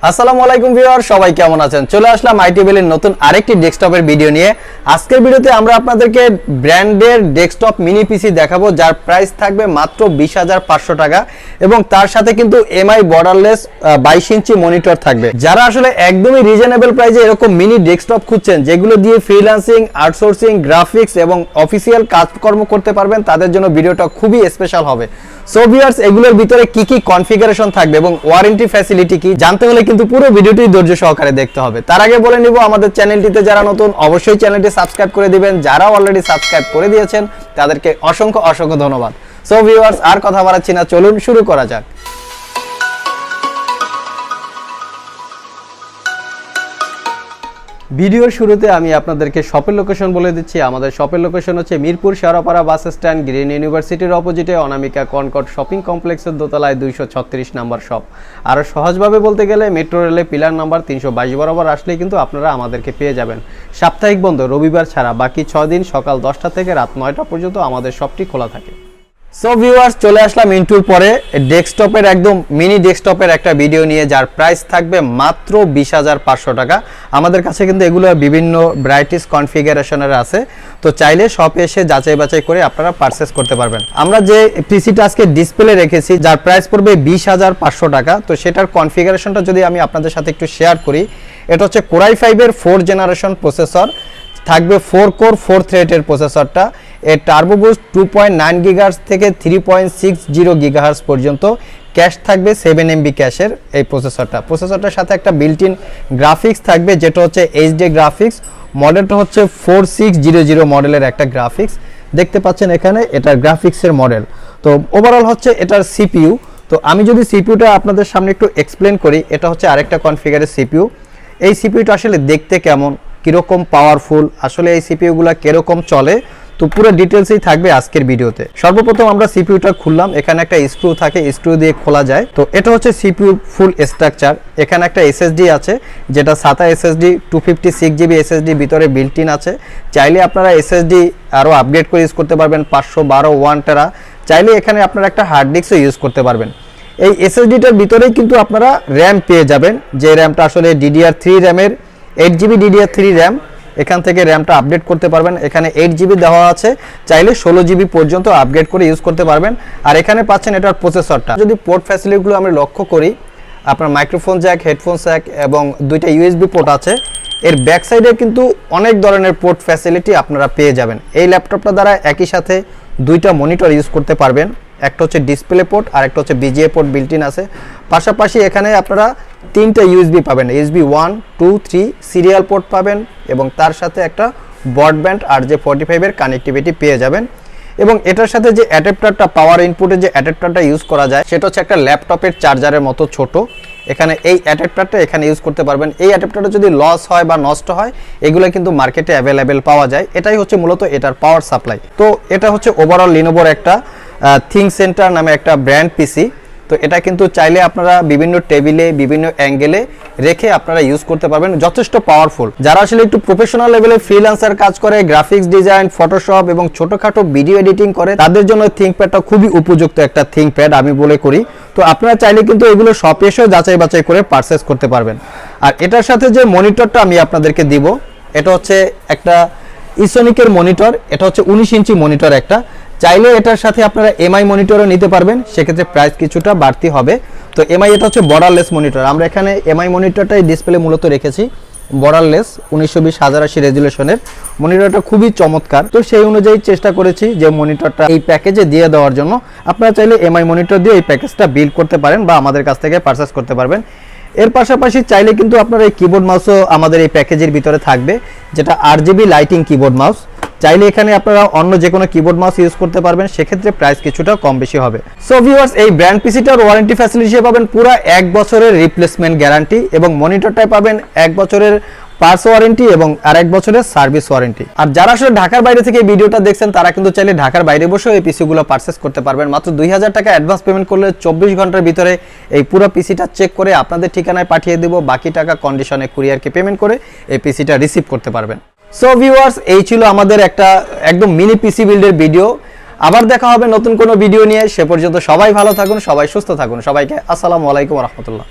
আসসালামু আলাইকুম ভিউয়ার, সবাই কেমন আছেন? চলে আসলাম আইটিবেলের নতুন আরেকটি ডেস্কটপের ভিডিও নিয়ে। আজকের ভিডিওতে আমরা আপনাদেরকে ব্র্যান্ডের ডেস্কটপ মিনি পিসি দেখাবো, যার প্রাইস থাকবে মাত্র 20,500 টাকা এবং তার সাথে কিন্তু এমআই বর্ডারলেস 22 ইঞ্চি মনিটর থাকবে। যারা আসলে একদমই রিজনেবল প্রাইসে এরকম মিনি ডেস্কটপ খুঁজছেন, যেগুলো দিয়ে ফ্রিল্যান্সিং, আউটসোর্সিং, গ্রাফিক্স এবং অফিসিয়াল কাজকর্ম করতে পারবেন, তাদের জন্য ভিডিওটা খুবই স্পেশাল হবে। সো ভিউয়ার্স, এগুলোর ভিতরে কি কি কনফিগারেশন থাকবে এবং ওয়ারেন্টি ফ্যাসিলিটি কি জানতে হলে কিন্তু পুরো ভিডিওটি ধৈর্য সহকারে দেখতে হবে। তার আগে বলে নিব, আমাদের চ্যানেলটিতে যারা নতুন অবশ্যই চ্যানেলটি সাবস্ক্রাইব করে দিবেন। যারা অলরেডি সাবস্ক্রাইব করে দিয়েছেন তাদেরকে অসংখ্য অসংখ্য ধন্যবাদ। সো ভিউয়ার্স, আর কথা বাড়াচ্ছি না, চলুন শুরু করা যাক। ভিডিওর শুরুতে আমি আপনাদেরকে শপের লোকেশন বলে দিচ্ছি। আমাদের শপের লোকেশন হচ্ছে Mirpur Shewrapara bus stand, green ইউনিভার্সিটির অপোজিটে অনামিকা কনকট শপিং কমপ্লেক্সের দোতলায় 236 নাম্বার শপ। আরও সহজভাবে বলতে গেলে মেট্রো রেলে পিলার নাম্বার 322 বরাবর আসলেই কিন্তু আপনারা আমাদেরকে পেয়ে যাবেন। সাপ্তাহিক বন্ধ রবিবার ছাড়া বাকি 6 দিন সকাল 10টা থেকে রাত 9টা পর্যন্ত আমাদের শপটি খোলা থাকে। সো ভিউয়ার্স, চলে আসলাম ইন্টুর পরে ডেস্কটপের একদম মিনি ডেস্কটপের একটা ভিডিও নিয়ে, যার প্রাইস থাকবে মাত্র 20,500 টাকা। আমাদের কাছে কিন্তু এগুলো বিভিন্ন ভ্যারাইটিস কনফিগারেশনের আছে, তো চাইলে শপে এসে যাচাই বাছাই করে আপনারা পারচেস করতে পারবেন। আমরা যে পিসিটা আজকে ডিসপ্লে রেখেছি, যার প্রাইস পড়বে 20,500 টাকা, তো সেটার কনফিগারেশনটা যদি আমি আপনাদের সাথে একটু শেয়ার করি, এটা হচ্ছে কোরাই 5-এর 4 জেনারেশন প্রসেসর থাকবে, 4 কোর 4 থ্রেডের প্রসেসরটা। এর টার্বো বুস্ট 2.9 গিগাহার্জ থেকে 3.60 গিগাহার্জ পর্যন্ত, ক্যাশ থাকবে 7 MB ক্যাশের এই প্রসেসরটার সাথে একটা বিল্ট ইন গ্রাফিক্স থাকবে, যেটা হচ্ছে এইচডি গ্রাফিক্স। মডেলটা হচ্ছে 4600 মডেলের একটা গ্রাফিক্স দেখতে পাচ্ছেন এখানে, এটার গ্রাফিক্সের মডেল। তো ওভারঅল হচ্ছে এটার সিপিইউ। তো আমি যদি সিপিইউটা আপনাদের সামনে একটু এক্সপ্লেন করি, এটা হচ্ছে আরেকটা কনফিগারের সিপিইউ। এই সিপিইউটা আসলে দেখতে কেমন, কিরকম পাওয়ারফুল, আসলে এই সিপিইউগুলো কিরকম চলে, তো পুরো ডিটেলসই থাকবে আজকের ভিডিওতে। সর্বপ্রথম আমরা সিপিইউটা খুললাম, এখানে একটা স্ক্রু থাকে, স্ক্রু দিয়ে খোলা যায়। তো এটা হচ্ছে সিপিইউ ফুল স্ট্রাকচার। এখানে একটা এসএসডি আছে, যেটা SATA এসএসডি 256 GB এসএসডি ভিতরে বিল্ট ইন আছে। চাইলে আপনারা এসএসডি আরও আপগ্রেড করে ইউজ করতে পারবেন, 512 1 টেরা। চাইলে এখানে আপনারা একটা হার্ড ডিস্কও ইউজ করতে পারবেন। এই এসএসডিটার ভিতরেই কিন্তু আপনারা র্যাম পেয়ে যাবেন, যে র্যামটা আসলে DDR3 র্যামের 8GB DDR3 র্যাম। এখান থেকে র্যামটা আপডেট করতে পারবেন। এখানে 8GB দেওয়া আছে, চাইলে 16GB পর্যন্ত আপগ্রেড করে ইউজ করতে পারবেন। আর এখানে পাচ্ছেন এটার প্রসেসরটা। যদি পোর্ট ফ্যাসিলিটিগুলো আমরা লক্ষ্য করি, আপনার মাইক্রোফোন জ্যাক, হেডফোন জ্যাক এবং 2টা USB পোর্ট আছে। এর ব্যাক সাইডে কিন্তু অনেক ধরনের পোর্ট ফ্যাসিলিটি আপনারা পেয়ে যাবেন। এই ল্যাপটপটা দ্বারা একই সাথে 2টা মনিটর ইউজ করতে পারবেন। একটা হচ্ছে ডিসপ্লে পোর্ট আর একটা হচ্ছে বিজিএ পোর্ট বিল্ট ইন আছে। পাশাপাশি এখানে আপনারা 3টা ইউএসবি পাবেন, USB 1, 2, 3 সিরিয়াল পোর্ট পাবেন এবং তার সাথে একটা ব্রডব্যান্ড আর যে 45-এর কানেক্টিভিটি পেয়ে যাবেন। এবং এটার সাথে যে অ্যাডাপ্টারটা, পাওয়ার ইনপুটে যে অ্যাডাপ্টারটা ইউজ করা যায়, সেটা হচ্ছে একটা ল্যাপটপের চার্জারের মতো ছোট। এখানে এই অ্যাডাপ্টারটা এখানে ইউজ করতে পারবেন। এই অ্যাডাপ্টারটা যদি লস হয় বা নষ্ট হয়, এগুলো কিন্তু মার্কেটে অ্যাভেলেবেল পাওয়া যায়। এটাই হচ্ছে মূলত এটার পাওয়ার সাপ্লাই। তো এটা হচ্ছে ওভারঅল লিনোভোর একটা থিঙ্ক সেন্টার নামে একটা ব্র্যান্ড পিসি। তো এটা কিন্তু চাইলে আপনারা বিভিন্ন টেবিলে, বিভিন্ন অ্যাঙ্গেলে রেখে আপনারা ইউজ করতে পারবেন, যথেষ্ট পাওয়ারফুল। যারা আসলে একটু প্রফেশনাল লেভেলে ফ্রিল্যান্সার কাজ করে, গ্রাফিক্স ডিজাইন, ফটোশপ এবং ছোটখাটো ভিডিও এডিটিং করে, তাদের জন্য থিঙ্কপ্যাডটা খুবই উপযুক্ত একটা থিঙ্কপ্যাড আমি বলে করি। তো আপনারা চাইলে কিন্তু এগুলো শপে এসেও যাচাই বাছাই করে পারচেস করতে পারবেন। আর এটার সাথে যে মনিটরটা আমি আপনাদেরকে দিব, এটা হচ্ছে একটা ইসোনিকের মনিটর। এটা হচ্ছে 19 ইঞ্চি মনিটর একটা। চাইলে এটার সাথে আপনারা এমআই মনিটরও নিতে পারবেন, সেক্ষেত্রে প্রাইস কিছুটা বাড়তি হবে। তো এমআই, এটা হচ্ছে বর্ডারলেস মনিটর। আমরা এখানে এমআই মনিটরটাই ডিসপ্লে মূলত রেখেছি, বর্ডারলেস 1920x1080 রেজুলেশনের মনিটরটা খুবই চমৎকার। তো সেই অনুযায়ী চেষ্টা করেছি যে মনিটরটা এই প্যাকেজে দিয়ে দেওয়ার জন্য। আপনারা চাইলে এমআই মনিটর দিয়ে এই প্যাকেজটা বিল্ড করতে পারেন বা আমাদের কাছ থেকে পারচেস করতে পারবেন। এর পাশাপাশি চাইলে কিন্তু আপনারা এই কিবোর্ড মাউসও আমাদের এই প্যাকেজের ভিতরে থাকবে, যেটা RGB লাইটিং কিবোর্ড মাউস। চাইলে এখানে আপনারা অন্য যে কোনো কিবোর্ড মাউস ইউজ করতে পারবেন, সেক্ষেত্রে প্রাইস কিছুটা কম বেশি হবে। সো ভিউয়ার্স, এই ব্র্যান্ড পিসিটার ওয়ারেন্টি ফ্যাসিলিটি পাবেন পুরো 1 বছরের রিপ্লেসমেন্ট গ্যারান্টি এবং মনিটরটায় পাবেন 1 বছরের পার্টস ওয়ারেন্টি এবং আর 1 বছরের সার্ভিস ওয়ারেন্টি। আর যারা আসলে ঢাকার বাইরে থেকে এই ভিডিওটা দেখছেন, তারা কিন্তু চাইলে ঢাকার বাইরে বসেও এই পিসিগুলো পারচেস করতে পারবেন। মাত্র 2000 টাকা অ্যাডভান্স পেমেন্ট করলে 24 ঘন্টার ভিতরে এই পুরো পিসিটা চেক করে আপনাদের ঠিকানায় পাঠিয়ে দেব। বাকি টাকা কন্ডিশনে কুরিয়ারকে পেমেন্ট করে এই পিসিটা রিসিভ করতে পারবেন। সো ভিউয়ার্স, এই ছিল আমাদের একটা একদম মিনি পিসি বিল্ডের ভিডিও। আবার দেখা হবে নতুন কোনো ভিডিও নিয়ে। সে পর্যন্ত সবাই ভালো থাকুন, সবাই সুস্থ থাকুন। সবাইকে আসসালামু আলাইকুম ওয়া রাহমাতুল্লাহ।